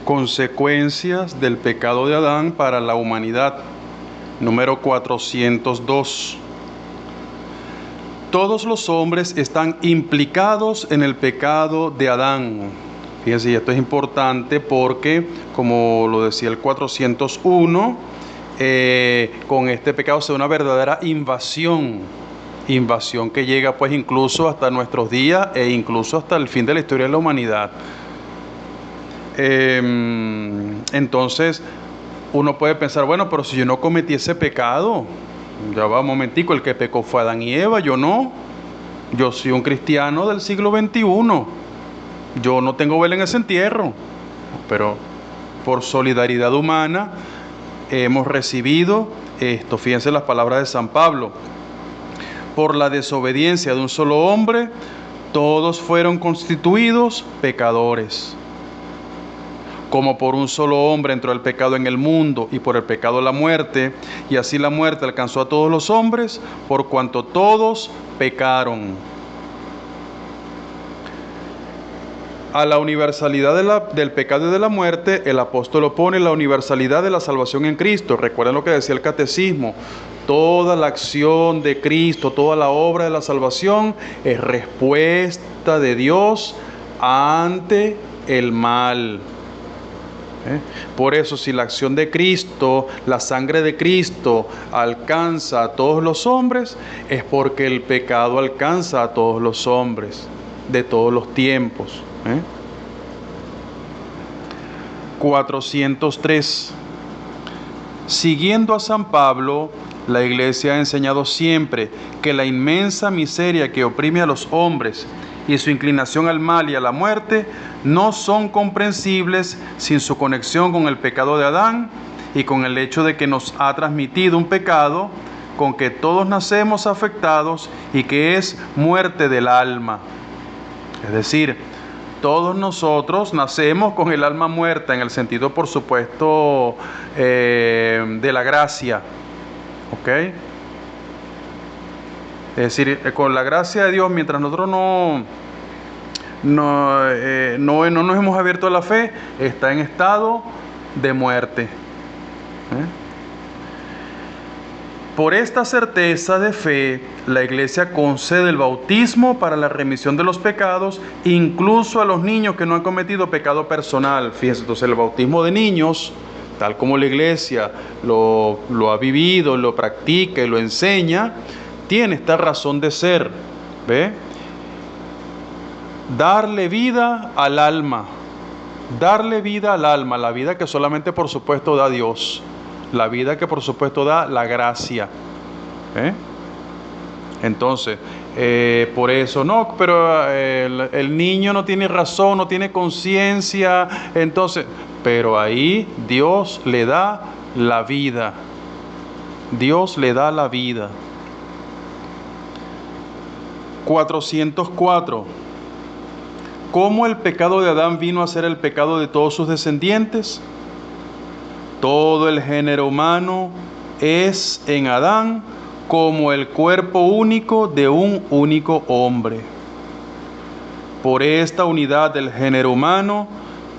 Consecuencias del pecado de Adán para la humanidad. Número 402. Todos los hombres están implicados en el pecado de Adán. Fíjense, y esto es importante porque, como lo decía el 401, con este pecado se da una verdadera invasión que llega pues incluso hasta nuestros días e incluso hasta el fin de la historia de la humanidad. Entonces uno puede pensar, bueno, pero si yo no cometí ese pecado, ya va un momentico, el que pecó fue Adán y Eva, yo no. Yo soy un cristiano del siglo XXI, yo no tengo vela en ese entierro, pero por solidaridad humana hemos recibido esto. Fíjense las palabras de San Pablo: por la desobediencia de un solo hombre, todos fueron constituidos pecadores. Como por un solo hombre entró el pecado en el mundo, y por el pecado la muerte, y así la muerte alcanzó a todos los hombres, por cuanto todos pecaron. A la universalidad del pecado y de la muerte, el apóstol opone la universalidad de la salvación en Cristo. Recuerden lo que decía el catecismo: toda la acción de Cristo, toda la obra de la salvación es respuesta de Dios ante el mal. Por eso, si la acción de Cristo, la sangre de Cristo alcanza a todos los hombres, es porque el pecado alcanza a todos los hombres de todos los tiempos. 403. Siguiendo a San Pablo, la Iglesia ha enseñado siempre que la inmensa miseria que oprime a los hombres y su inclinación al mal y a la muerte no son comprensibles sin su conexión con el pecado de Adán y con el hecho de que nos ha transmitido un pecado con que todos nacemos afectados y que es muerte del alma. Es decir, todos nosotros nacemos con el alma muerta, en el sentido, por supuesto, de la gracia. ¿Ok? Es decir, con la gracia de Dios, mientras nosotros no nos hemos abierto a la fe, está en estado de muerte. Por esta certeza de fe, la Iglesia concede el bautismo para la remisión de los pecados, incluso a los niños que no han cometido pecado personal. Fíjense, entonces el bautismo de niños, tal como la Iglesia lo ha vivido, lo practica y lo enseña, tiene esta razón de ser. ¿Ve? Darle vida al alma, la vida que solamente por supuesto da Dios, la vida que por supuesto da la gracia. Entonces, por eso, no, pero el niño no tiene razón, no tiene conciencia, entonces, pero ahí Dios le da la vida, Dios le da la vida. 404. ¿Cómo el pecado de Adán vino a ser el pecado de todos sus descendientes? Todo el género humano es en Adán como el cuerpo único de un único hombre. Por esta unidad del género humano,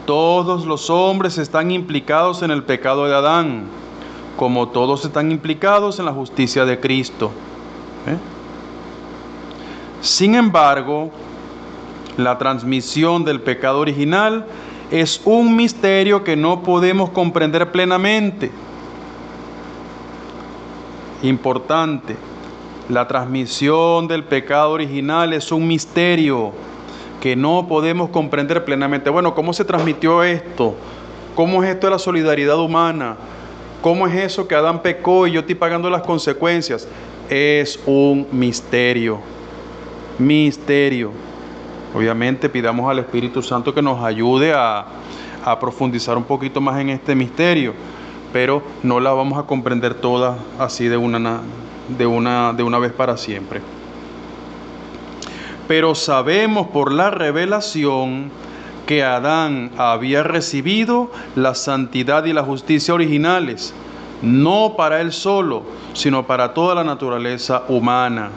todos los hombres están implicados en el pecado de Adán, como todos están implicados en la justicia de Cristo. Sin embargo, la transmisión del pecado original es un misterio que no podemos comprender plenamente. Importante, la transmisión del pecado original es un misterio que no podemos comprender plenamente. Bueno, ¿cómo se transmitió esto? ¿Cómo es esto de la solidaridad humana? ¿Cómo es eso que Adán pecó y yo estoy pagando las consecuencias? Es un misterio. Misterio. Obviamente pidamos al Espíritu Santo que nos ayude a profundizar un poquito más en este misterio, pero no la vamos a comprender toda así de una vez para siempre. Pero sabemos por la revelación que Adán había recibido la santidad y la justicia originales, no para él solo, sino para toda la naturaleza humana.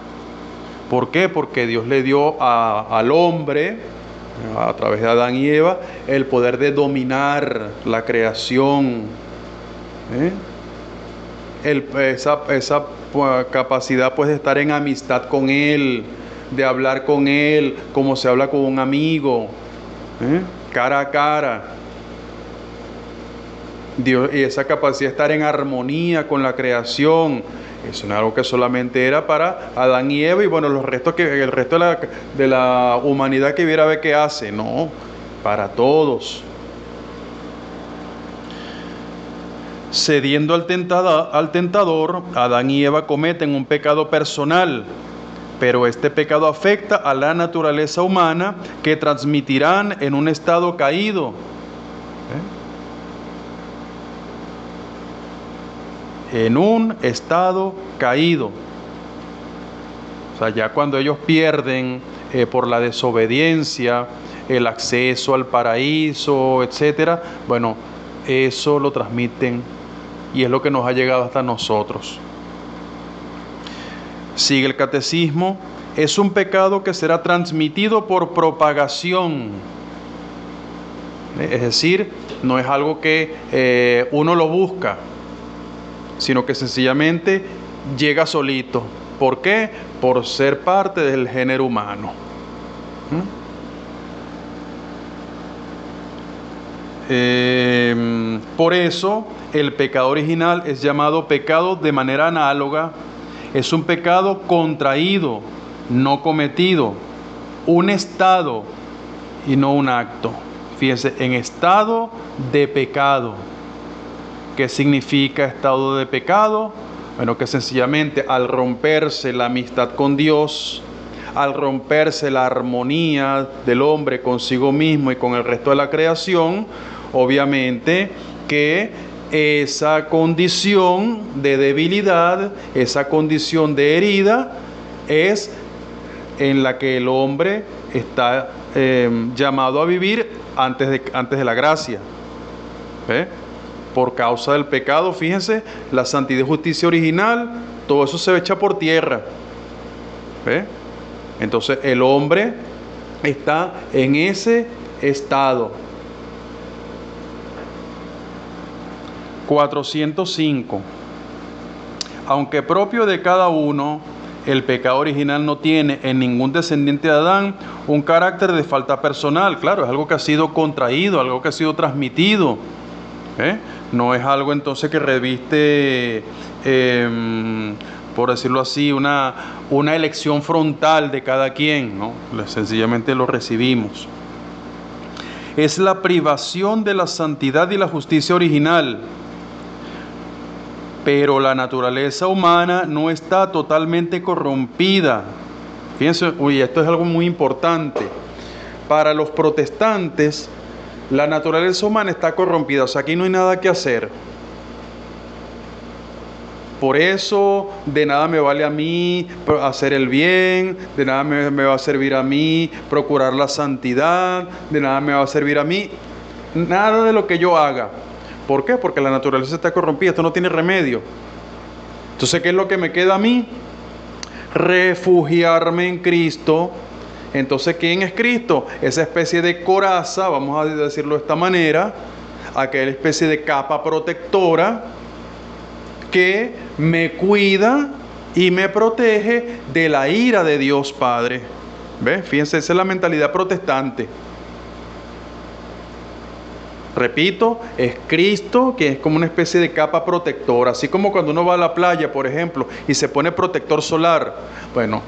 ¿Por qué? Porque Dios le dio al hombre a través de Adán y Eva, el poder de dominar la creación, ¿eh? Esa capacidad pues de estar en amistad con Él, de hablar con Él como se habla con un amigo, cara a cara. Dios, y esa capacidad de estar en armonía con la creación, eso no es algo que solamente era para Adán y Eva y bueno, el resto de la humanidad que viera a ver qué hace, no, para todos. Cediendo al tentador, Adán y Eva cometen un pecado personal, pero este pecado afecta a la naturaleza humana que transmitirán en un estado caído. En un estado caído. O sea, ya cuando ellos pierden por la desobediencia el acceso al paraíso, etcétera, bueno, eso lo transmiten y es lo que nos ha llegado hasta nosotros. Sigue el catecismo. Es un pecado que será transmitido por propagación. Es decir, no es algo que uno lo busca, sino que sencillamente llega solito. ¿Por qué? Por ser parte del género humano. Por eso el pecado original es llamado pecado de manera análoga. Es un pecado contraído, no cometido, un estado y no un acto. Fíjense, en estado de pecado. ¿Qué significa estado de pecado? Bueno, que sencillamente al romperse la amistad con Dios, al romperse la armonía del hombre consigo mismo y con el resto de la creación, obviamente que esa condición de debilidad, esa condición de herida, es en la que el hombre está llamado a vivir antes de la gracia. Por causa del pecado, fíjense, la santidad y justicia original, todo eso se echa por tierra. Entonces el hombre está en ese estado. 405. Aunque propio de cada uno, el pecado original no tiene en ningún descendiente de Adán un carácter de falta personal. Claro, es algo que ha sido contraído, algo que ha sido transmitido. No es algo entonces que reviste, por decirlo así, una elección frontal de cada quien, ¿no? Sencillamente lo recibimos. Es la privación de la santidad y la justicia original. Pero la naturaleza humana no está totalmente corrompida. Fíjense, esto es algo muy importante. Para los protestantes, la naturaleza humana está corrompida, o sea, aquí no hay nada que hacer. Por eso, de nada me vale a mí hacer el bien, de nada me va a servir a mí procurar la santidad, de nada me va a servir a mí nada de lo que yo haga. ¿Por qué? Porque la naturaleza está corrompida, esto no tiene remedio. Entonces, ¿qué es lo que me queda a mí? Refugiarme en Cristo. Entonces, ¿quién es Cristo? Esa especie de coraza, vamos a decirlo de esta manera, aquella especie de capa protectora que me cuida y me protege de la ira de Dios Padre. ¿Ves? Fíjense, esa es la mentalidad protestante. Repito, es Cristo que es como una especie de capa protectora, así como cuando uno va a la playa, por ejemplo, y se pone protector solar. Bueno,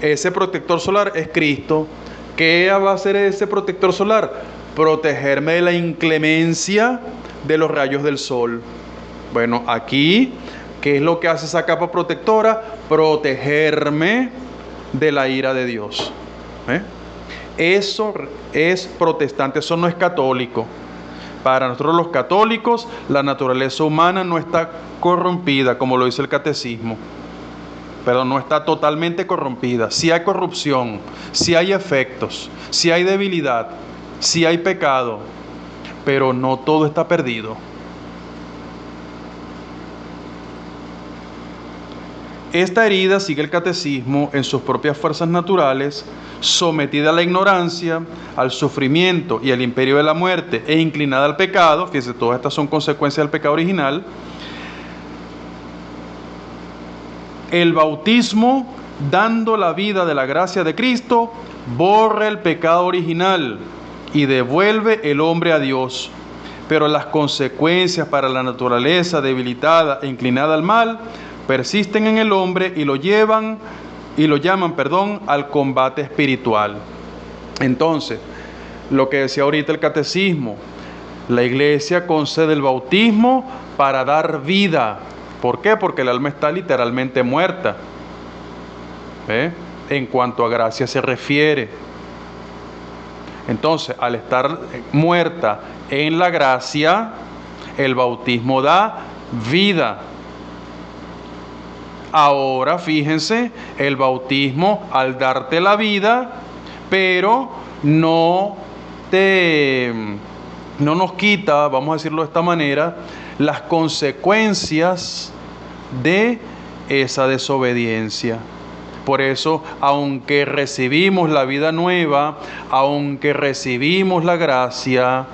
ese protector solar es Cristo. ¿Qué va a hacer ese protector solar? Protegerme de la inclemencia de los rayos del sol. Bueno, aquí, ¿qué es lo que hace esa capa protectora? Protegerme de la ira de Dios. Eso es protestante, eso no es católico. Para nosotros los católicos, la naturaleza humana no está corrompida, como lo dice el catecismo. Pero no está totalmente corrompida. Sí hay corrupción, sí hay efectos, sí hay debilidad, sí hay pecado, pero no todo está perdido. Esta herida, sigue el catecismo, en sus propias fuerzas naturales, sometida a la ignorancia, al sufrimiento y al imperio de la muerte, e inclinada al pecado, fíjense, todas estas son consecuencias del pecado original. El bautismo, dando la vida de la gracia de Cristo, borra el pecado original y devuelve el hombre a Dios. Pero las consecuencias para la naturaleza debilitada e inclinada al mal persisten en el hombre y lo llaman, al combate espiritual. Entonces, lo que decía ahorita el catecismo, la iglesia concede el bautismo para dar vida. ¿Por qué? Porque el alma está literalmente muerta, en cuanto a gracia se refiere. Entonces, al estar muerta en la gracia, el bautismo da vida. Ahora, fíjense, el bautismo al darte la vida, pero no nos quita, vamos a decirlo de esta manera, las consecuencias de esa desobediencia. Por eso, aunque recibimos la vida nueva, aunque recibimos la gracia,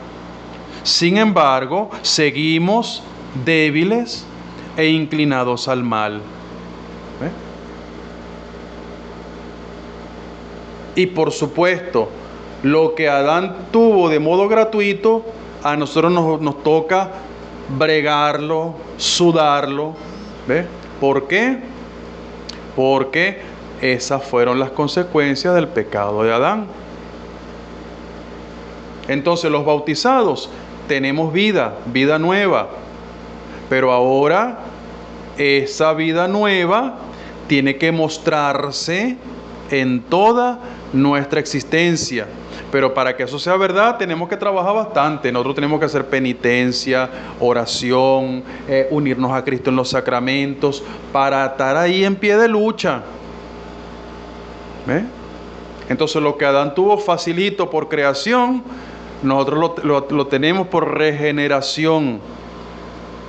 sin embargo, seguimos débiles e inclinados al mal. Y por supuesto, lo que Adán tuvo de modo gratuito, a nosotros nos toca bregarlo, sudarlo. ¿Ve? ¿Por qué? Porque esas fueron las consecuencias del pecado de Adán. Entonces los bautizados tenemos vida nueva, pero ahora esa vida nueva tiene que mostrarse en toda nuestra existencia. Pero para que eso sea verdad, tenemos que trabajar bastante. Nosotros tenemos que hacer penitencia, oración, unirnos a Cristo en los sacramentos, para estar ahí en pie de lucha. ¿Ve? Entonces lo que Adán tuvo facilito por creación, nosotros lo tenemos por regeneración.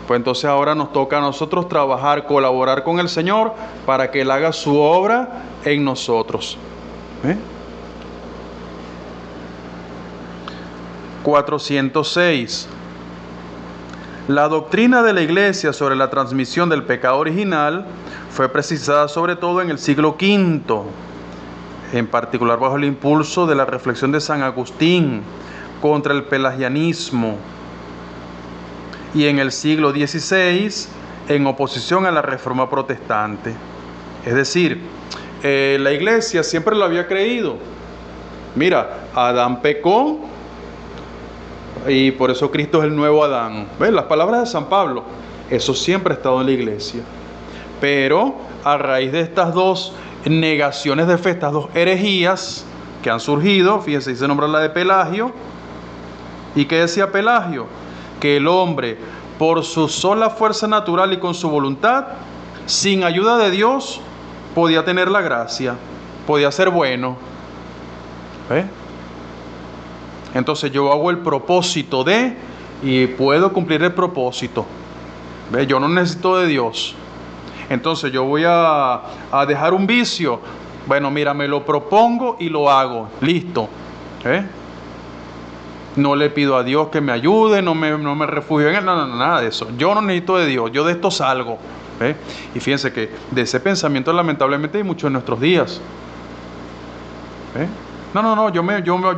Pues entonces ahora nos toca a nosotros trabajar, colaborar con el Señor para que Él haga su obra en nosotros. 406. La doctrina de la Iglesia sobre la transmisión del pecado original fue precisada sobre todo en el siglo V, en particular bajo el impulso de la reflexión de San Agustín contra el pelagianismo, y en el siglo XVI en oposición a la Reforma Protestante. Es decir, la Iglesia siempre lo había creído. Mira, Adán pecó y por eso Cristo es el nuevo Adán. ¿Ves? Las palabras de San Pablo, eso siempre ha estado en la Iglesia. Pero a raíz de estas dos negaciones de fe, estas dos herejías que han surgido, fíjense, se nombra la de Pelagio. ¿Y qué decía Pelagio? Que el hombre, por su sola fuerza natural y con su voluntad, sin ayuda de Dios, podía tener la gracia, podía ser bueno. ¿Ve? Entonces yo hago el propósito de, y puedo cumplir el propósito. ¿Ve? Yo no necesito de Dios. Entonces yo voy a dejar un vicio. Bueno, mira, me lo propongo y lo hago. Listo. No le pido a Dios que me ayude, no me refugio en Él, no, nada de eso. Yo no necesito de Dios, yo de esto salgo. Y fíjense que de ese pensamiento lamentablemente hay mucho en nuestros días. No, yo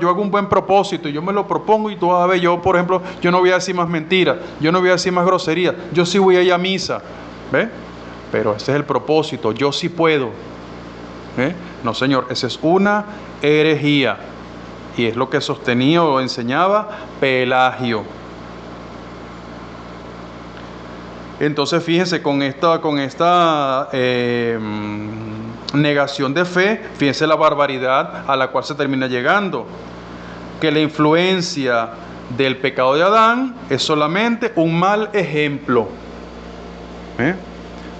hago un buen propósito y yo me lo propongo y tú vas a ver, yo por ejemplo, yo no voy a decir más mentiras, yo no voy a decir más groserías, yo sí voy a ir a misa. Pero ese es el propósito, yo sí puedo. No, señor, esa es una herejía. Y es lo que sostenía o enseñaba Pelagio. Entonces fíjense, con esta negación de fe, fíjense la barbaridad a la cual se termina llegando. Que la influencia del pecado de Adán es solamente un mal ejemplo.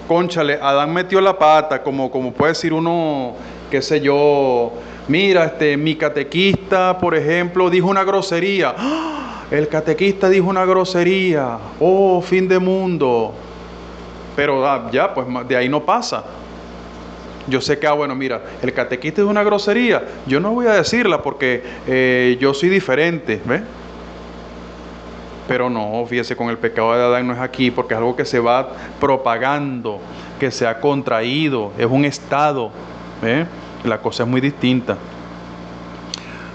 Cónchale, Adán metió la pata, como puede decir uno, qué sé yo. Mira, mi catequista, por ejemplo, dijo una grosería. ¡Ah! El catequista dijo una grosería. Oh, fin de mundo. Pero ya, pues de ahí no pasa. Yo sé que, bueno, mira, el catequista es una grosería, yo no voy a decirla porque yo soy diferente, ¿ves? Pero no, fíjese, con el pecado de Adán no es aquí, porque es algo que se va propagando, que se ha contraído, es un estado, ¿eh? La cosa es muy distinta.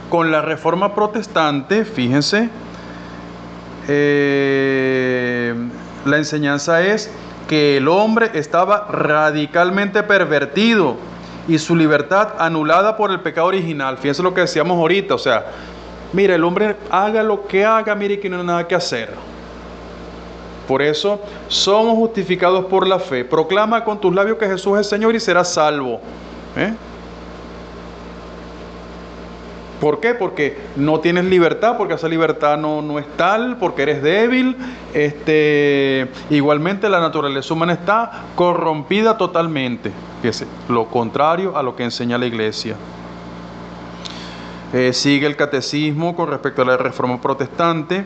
Con la Reforma Protestante, fíjense, la enseñanza es que el hombre estaba radicalmente pervertido y su libertad anulada por el pecado original. Fíjense lo que decíamos ahorita, o sea, mira, el hombre haga lo que haga, mire que no hay nada que hacer. Por eso somos justificados por la fe. Proclama con tus labios que Jesús es Señor y serás salvo. ¿Por qué? Porque no tienes libertad, porque esa libertad no es tal, porque eres débil. Igualmente la naturaleza humana está corrompida totalmente. Fíjese, lo contrario a lo que enseña la Iglesia. Sigue el catecismo con respecto a la Reforma Protestante.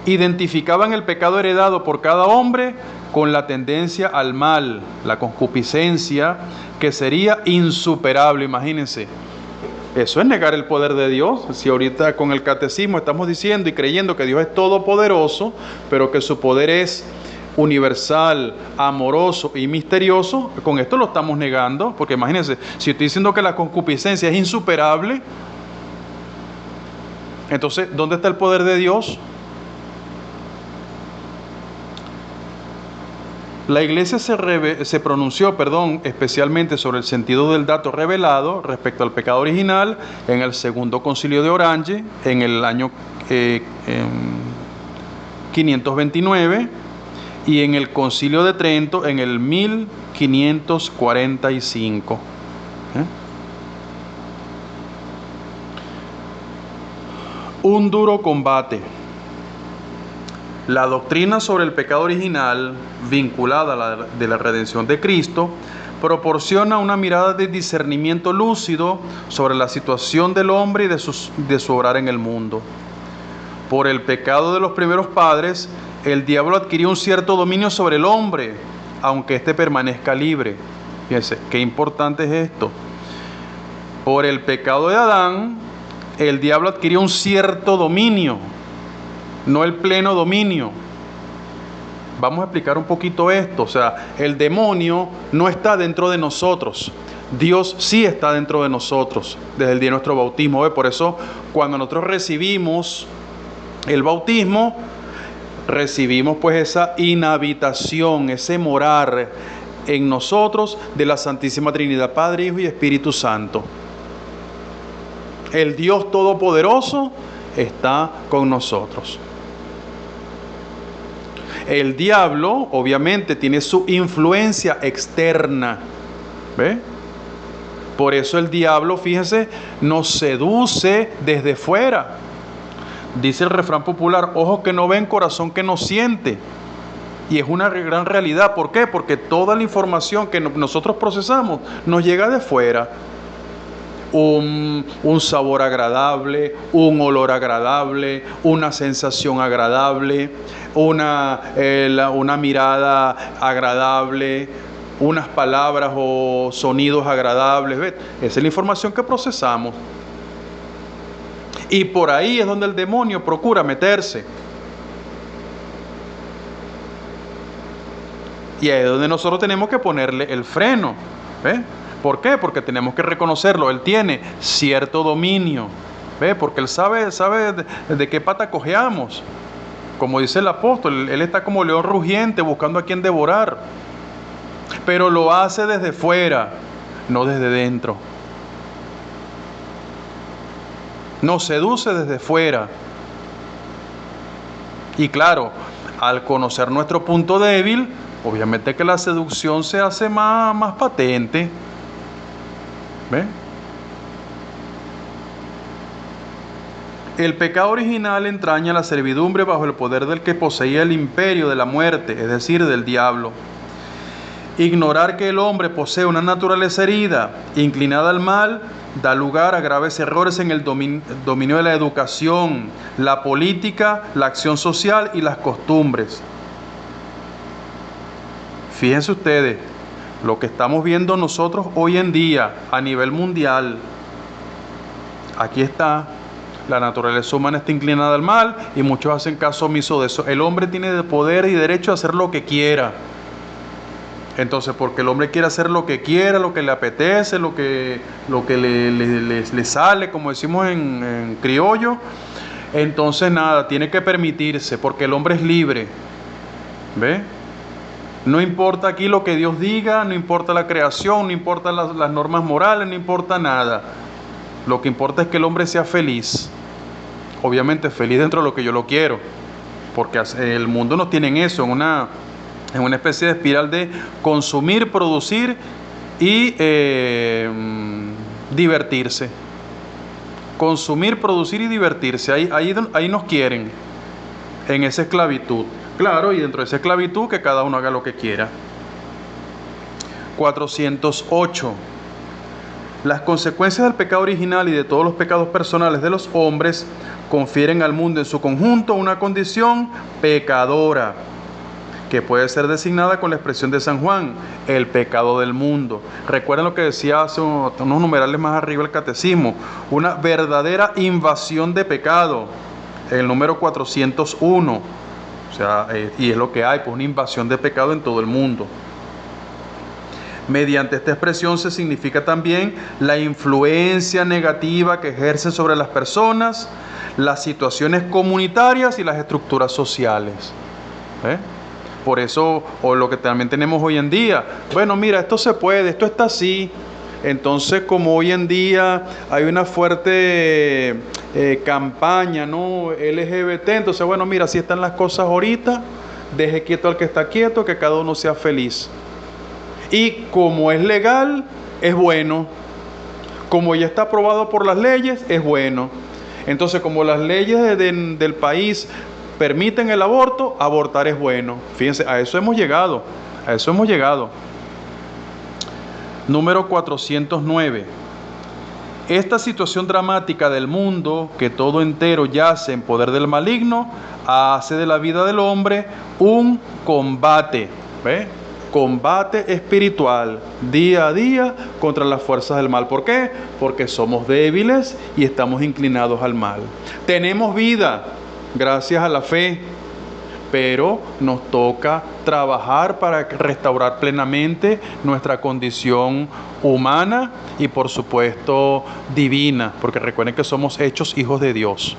Identificaban el pecado heredado por cada hombre con la tendencia al mal, la concupiscencia, que sería insuperable, imagínense. Eso es negar el poder de Dios. Si ahorita con el catecismo estamos diciendo y creyendo que Dios es todopoderoso, pero que su poder es universal, amoroso y misterioso, con esto lo estamos negando, porque imagínense, si estoy diciendo que la concupiscencia es insuperable, entonces, ¿dónde está el poder de Dios? La Iglesia se pronunció, especialmente sobre el sentido del dato revelado respecto al pecado original en el Segundo Concilio de Orange, en el año 529, y en el Concilio de Trento en el 1545. Un duro combate. La doctrina sobre el pecado original, vinculada a la de la redención de Cristo, proporciona una mirada de discernimiento lúcido sobre la situación del hombre y de su obrar en el mundo. Por el pecado de los primeros padres, el diablo adquirió un cierto dominio sobre el hombre, aunque éste permanezca libre. Fíjense, qué importante es esto. Por el pecado de Adán, el diablo adquirió un cierto dominio, no el pleno dominio. Vamos a explicar un poquito esto. O sea, el demonio no está dentro de nosotros. Dios sí está dentro de nosotros desde el día de nuestro bautismo. Por eso, cuando nosotros recibimos el bautismo, recibimos pues esa inhabitación, ese morar en nosotros de la Santísima Trinidad, Padre, Hijo y Espíritu Santo. El Dios Todopoderoso está con nosotros. El diablo, obviamente, tiene su influencia externa. ¿Ve? Por eso el diablo, fíjense, nos seduce desde fuera. Dice el refrán popular, ojos que no ven, corazón que no siente. Y es una gran realidad. ¿Por qué? Porque toda la información que nosotros procesamos nos llega de fuera. Un sabor agradable, un olor agradable, una sensación agradable, una mirada agradable, unas palabras o sonidos agradables. ¿Ves? Esa es la información que procesamos. Y por ahí es donde el demonio procura meterse. Y ahí es donde nosotros tenemos que ponerle el freno. ¿Ves? ¿Por qué? Porque tenemos que reconocerlo. Él tiene cierto dominio. ¿Ve? Porque Él sabe de qué pata cojeamos. Como dice el apóstol, Él está como león rugiente buscando a quien devorar. Pero lo hace desde fuera, no desde dentro. Nos seduce desde fuera. Y claro, al conocer nuestro punto débil, obviamente que la seducción se hace más patente. ¿Ve? El pecado original entraña la servidumbre bajo el poder del que poseía el imperio de la muerte, es decir, del diablo. Ignorar que el hombre posee una naturaleza herida, inclinada al mal, da lugar a graves errores en el dominio de la educación, la política, la acción social y las costumbres. Fíjense ustedes, Lo que estamos viendo nosotros hoy en día a nivel mundial, aquí está. La naturaleza humana está inclinada al mal y muchos hacen caso omiso de eso. El hombre tiene de poder y derecho a hacer lo que quiera. Entonces, porque el hombre quiere hacer lo que quiera, lo que le apetece, lo que le sale, como decimos en criollo, entonces nada, tiene que permitirse, porque el hombre es libre. ¿Ve? No importa aquí lo que Dios diga, no importa la creación, no importa las normas morales, no importa nada. Lo que importa es que el hombre sea feliz. Obviamente feliz dentro de lo que yo lo quiero, porque el mundo nos tiene en eso, en una especie de espiral de consumir, producir y divertirse. Consumir, producir y divertirse. Ahí nos quieren, en esa esclavitud. Claro, y dentro de esa esclavitud que cada uno haga lo que quiera. 408. Las consecuencias del pecado original y de todos los pecados personales de los hombres confieren al mundo en su conjunto una condición pecadora, que puede ser designada con la expresión de San Juan, el pecado del mundo. Recuerden lo que decía hace unos numerales más arriba el catecismo, una verdadera invasión de pecado, el número 401. O sea, y es lo que hay, pues una invasión de pecado en todo el mundo. Mediante esta expresión se significa también la influencia negativa que ejercen sobre las personas, las situaciones comunitarias y las estructuras sociales. ¿Eh? Por eso, o lo que también tenemos hoy en día, bueno, mira, esto se puede, esto está así. Entonces, como hoy en día hay una fuerte campaña, ¿no? LGBT, entonces, bueno, mira, así están las cosas ahorita, deje quieto al que está quieto, que cada uno sea feliz. Y como es legal, es bueno. Como ya está aprobado por las leyes, es bueno. Entonces, como las leyes del país permiten el aborto, abortar es bueno. Fíjense, a eso hemos llegado. A eso hemos llegado. Número 409. Esta situación dramática del mundo, que todo entero yace en poder del maligno, hace de la vida del hombre un combate. ¿Ve? Combate espiritual día a día contra las fuerzas del mal. ¿Por qué? Porque somos débiles y estamos inclinados al mal. Tenemos vida gracias a la fe, pero nos toca trabajar para restaurar plenamente nuestra condición humana y por supuesto divina, porque recuerden que somos hechos hijos de Dios.